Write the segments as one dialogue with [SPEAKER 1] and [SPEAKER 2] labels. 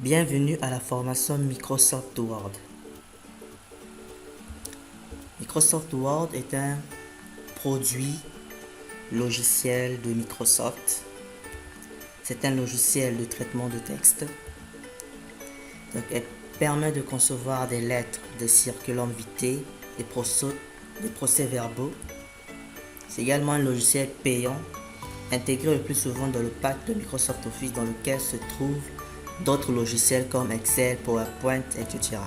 [SPEAKER 1] Bienvenue à la formation Microsoft Word. Microsoft Word est un produit logiciel de Microsoft. C'est un logiciel de traitement de texte. Donc, elle permet de concevoir des lettres, des circulants vitae, des procès-verbaux. C'est également un logiciel payant, intégré le plus souvent dans le pack de Microsoft Office dans lequel se trouvent d'autres logiciels comme Excel, PowerPoint, etc.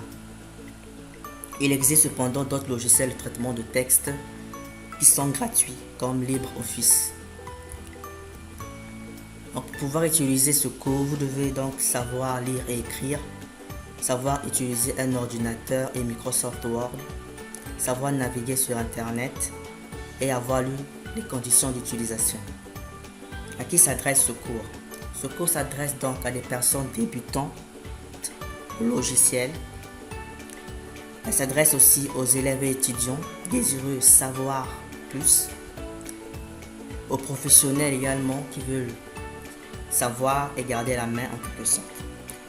[SPEAKER 1] Il existe cependant d'autres logiciels de traitement de texte qui sont gratuits comme LibreOffice. Donc, pour pouvoir utiliser ce cours, vous devez donc savoir lire et écrire, savoir utiliser un ordinateur et Microsoft Word, savoir naviguer sur Internet et avoir lu les conditions d'utilisation. À qui s'adresse ce cours? Ce cours s'adresse donc à des personnes débutantes logicielles. Elle s'adresse aussi aux élèves et étudiants désireux savoir plus, aux professionnels également qui veulent savoir et garder la main en quelque sorte.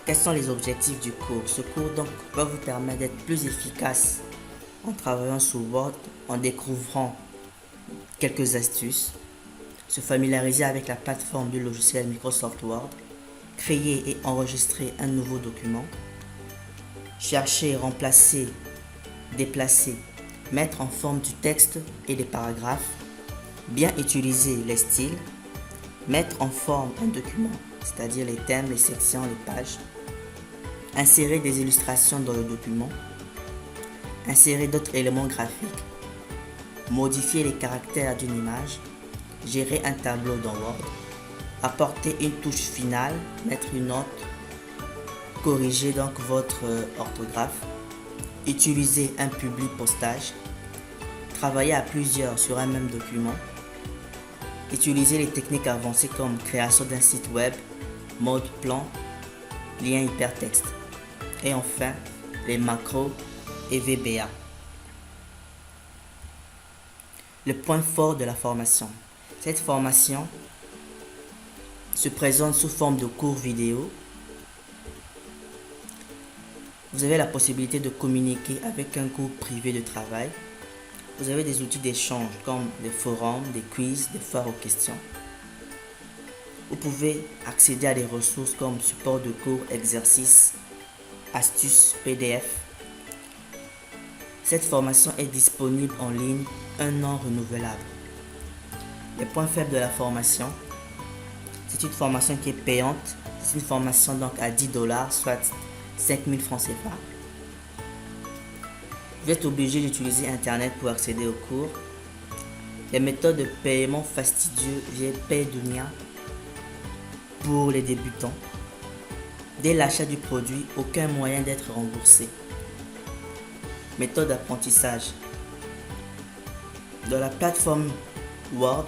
[SPEAKER 1] Quels sont les objectifs du cours? Ce cours donc va vous permettre d'être plus efficace en travaillant sur Word, en découvrant quelques astuces, se familiariser avec la plateforme du logiciel Microsoft Word, créer et enregistrer un nouveau document, chercher, remplacer, déplacer, mettre en forme du texte et des paragraphes, bien utiliser les styles, mettre en forme un document, c'est-à-dire les thèmes, les sections, les pages, insérer des illustrations dans le document, insérer d'autres éléments graphiques, modifier les caractères d'une image, gérer un tableau dans Word, apporter une touche finale, mettre une note, corriger donc votre orthographe, utiliser un public postage, travailler à plusieurs sur un même document, utiliser les techniques avancées comme création d'un site web, mode plan, lien hypertexte, et enfin les macros et VBA. Le point fort de la formation. Cette formation se présente sous forme de cours vidéo. Vous avez la possibilité de communiquer avec un groupe privé de travail. Vous avez des outils d'échange comme des forums, des quiz, des foires aux questions. Vous pouvez accéder à des ressources comme support de cours, exercices, astuces, PDF. Cette formation est disponible en ligne 1 an renouvelable. Les points faibles de la formation: c'est une formation qui est payante. C'est une formation donc à 10 $, soit 5000 francs CFA. Vous êtes obligé d'utiliser Internet pour accéder aux cours. Les méthodes de paiement fastidieux via Paydunia pour les débutants. Dès l'achat du produit, aucun moyen d'être remboursé. Méthode d'apprentissage. Dans la plateforme Word,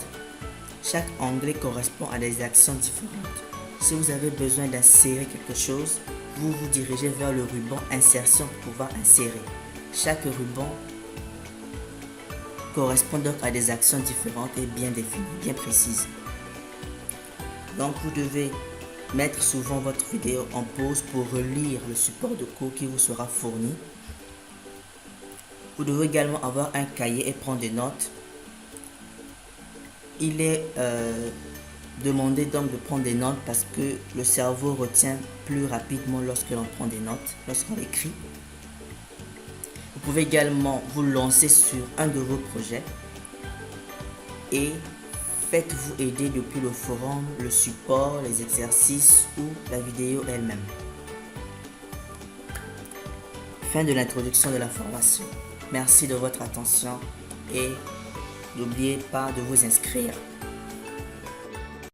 [SPEAKER 1] chaque onglet correspond à des actions différentes. Si vous avez besoin d'insérer quelque chose, vous vous dirigez vers le ruban Insertion pour pouvoir insérer. Chaque ruban correspond donc à des actions différentes et bien définies, bien précises. Donc vous devez mettre souvent votre vidéo en pause pour relire le support de cours qui vous sera fourni. Vous devez également avoir un cahier et prendre des notes. Il est demandé donc de prendre des notes parce que le cerveau retient plus rapidement lorsque l'on prend des notes, lorsqu'on écrit. Vous pouvez également vous lancer sur un de vos projets et faites-vous aider depuis le forum, le support, les exercices ou la vidéo elle-même. Fin de l'introduction de la formation. Merci de votre attention et n'oubliez pas de vous inscrire.